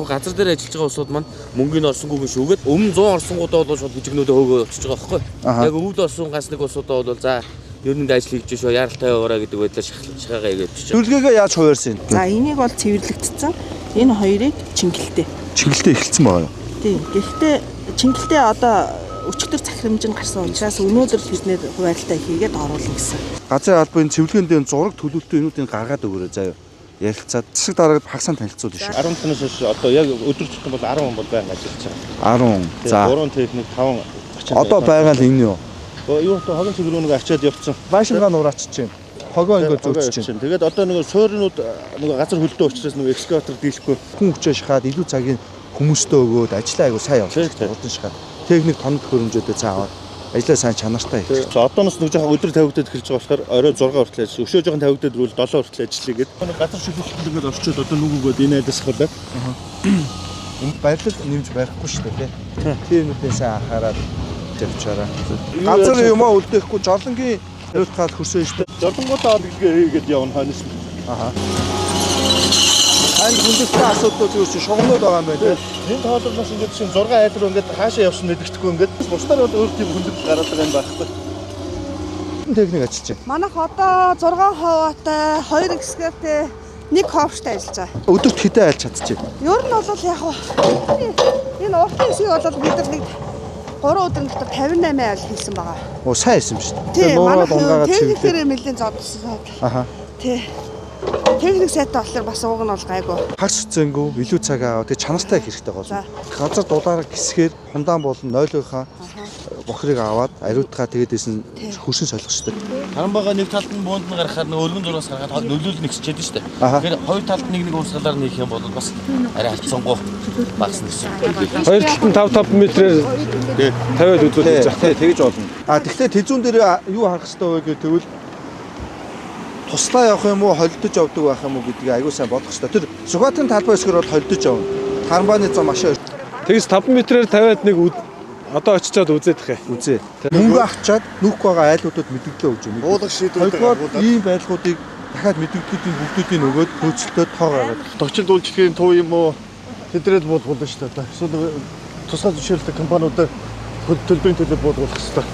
газар дээр ажиллаж байгаа улсууд маань мөнгөний орсонгүй биш үгээд өмнө 100 орсонгуудаа бол шууд бүжигнүүдээ хөөгөө очиж байгаа байхгүй. Яг өвөл орсон ганц нэг улсуудаа бол за ер нь ажил хийж шүү яралтай байгаараа гэдэг байдлаар шахагаа игээд чинь. Зөвлөгөөгөө яаж хуваарсан юм? За энийг бол цэвэрлэгдсэн. Энэ хоёрыг чингэлтэй. Чингэлтэй эхэлсэн байгаа юу? Тийм. Гэхдээ чингэлтэй одоо өчигдөр захирамж нь гарсан учраас өнөөдөр биднээ хуваарлалтаа хийгээд оруулна гэсэн. Газрын албаны цэвэрлэгийн дээн зураг төлөвлөлтүүдийг гаргаад өгөөрэй заяа. Ярилцаад засаг дарааг хагасаа танилцуул шүү. 10 танаас хойш одоо яг өдөр тутам бол 10 хүн бол байнга ажиллаж байгаа. 10. За 3 техник 5 очиж. Одоо байгаа л энэ юу? Юу одоо хогийн цэвэр нэг ачаад явцсан. Байшингаа нуураач чинь. Хогоо ингээд зөөч чинь. Тэгээд одоо нэг сууринууд нэг газар хөлдөө учраас нэг экскаватор дийлэхгүй. Хүн хүчээ шахаад илүү цагийн хүмүүстээ өгөөд ажиллаа айгу сайн явуулж байна. Урдан шахаад техник тоног хөрөмжөдөө цааваад ажлаа сайн чанартай хийж. За одооноос нэг жоохон өдөр тавигдаад эхэлж байгаа болохоор орой 6 хүртэл ажиллаж, өшөө жоохон тавигдаад ирвэл 7 хүртэл ажиллая гэдэг. Нэг газар шүлгэлтэнд ингээд орчууд одоо нүг өгөөд энэ айлаас хавлаа. Энд баярлал нэмж барихгүй шүү дээ. Тийм нүдээ сайн анхаарал тавьчаараа. Газар юм аа үлдээхгүй жорлонгийн тавьт гал хөрсөн шүү дээ. Жорлонгуудаа хийгээд явна хойноос. Ань хүндэтгэл асуудлууд юу чи шугамнууд байгаа юм байна. Энэ тоолроноос ингээд чинь 6 айлруу ингээд хаашаа явсан мэддэхгүй ингээд бусдаар бол өөр тийм хүндэтгэл гараад байгаа юм байхгүй. Техник ажиллаж байна. Манайх одоо 6 хаваатай, 2 экскаватортай, 1 ховштай ажиллаж байгаа. Өдөрт хэдэн айлч чадчих. Ер нь бол яг энэ уртын хэсгийг бол бид нар нэг 3 өдрийн дотор 58 айл хийсэн байгаа. Оо сайн хийсэн шүү дээ. Тийм, Нуураад манайх унгаагаад техникээр нэлээд зодсон. Аха. Тий. Техник сайтай болохоор бас ууг нь бол гайгүй. Хагас хүцээнгүй илүү цаг аваа тэг чанартай хэрэгтэй болно. Газар дулаараа гисгээр хундаан болон нойлгийнхаа бохрыг аваад ариутгаа тэгээдээс нь хөрсөн солих шүү дээ. Харан байгаа нэг талд нь буунд нь гарахаар өргөн зураас гаргаад нөлөөлөл нэгсчихэд шүү дээ. Тэгэхээр хоёр талд нэг уурсгалаар нийх юм бол бас арай хацсангуу багасна гэсэн. Хоёр талд нь 5-5 метрээр 50-д үзүүлж байгаа. Тэгж болно. Тэгэхээр тэзүүн дээр юу харах хэрэгтэй вэ гэвэл туслаа явах юм уу, холдож явдаг байх юм уу гэдгийг аягүй сайн бодох хэрэгтэй. Тэр Сүхбаатарын талбай хэсгээр бол холдож явна. Харанбааны зам маш их. Тэгээс 5 метрээр 50-ад нэг одоо очичоод үзээд тахэ. Үзээ. Мөнгө авчаад нүүх байгаа айлуудад мэдээлэл өгч өгнө. Уулах шийдвэр ийм байдлуудыг дахиад мэдээллүүдийн бүгдүүдийг өгөөд хөөцөлтөд тоо гаргаад. тогтчил үйлчлэгийн төв юм уу тэдрэл буулгуулна шүү дээ. Эсвэл тусгай зөвшөөрөлтэй компаниудад төлбөрийн төлөв буулгуулах хэрэгтэй.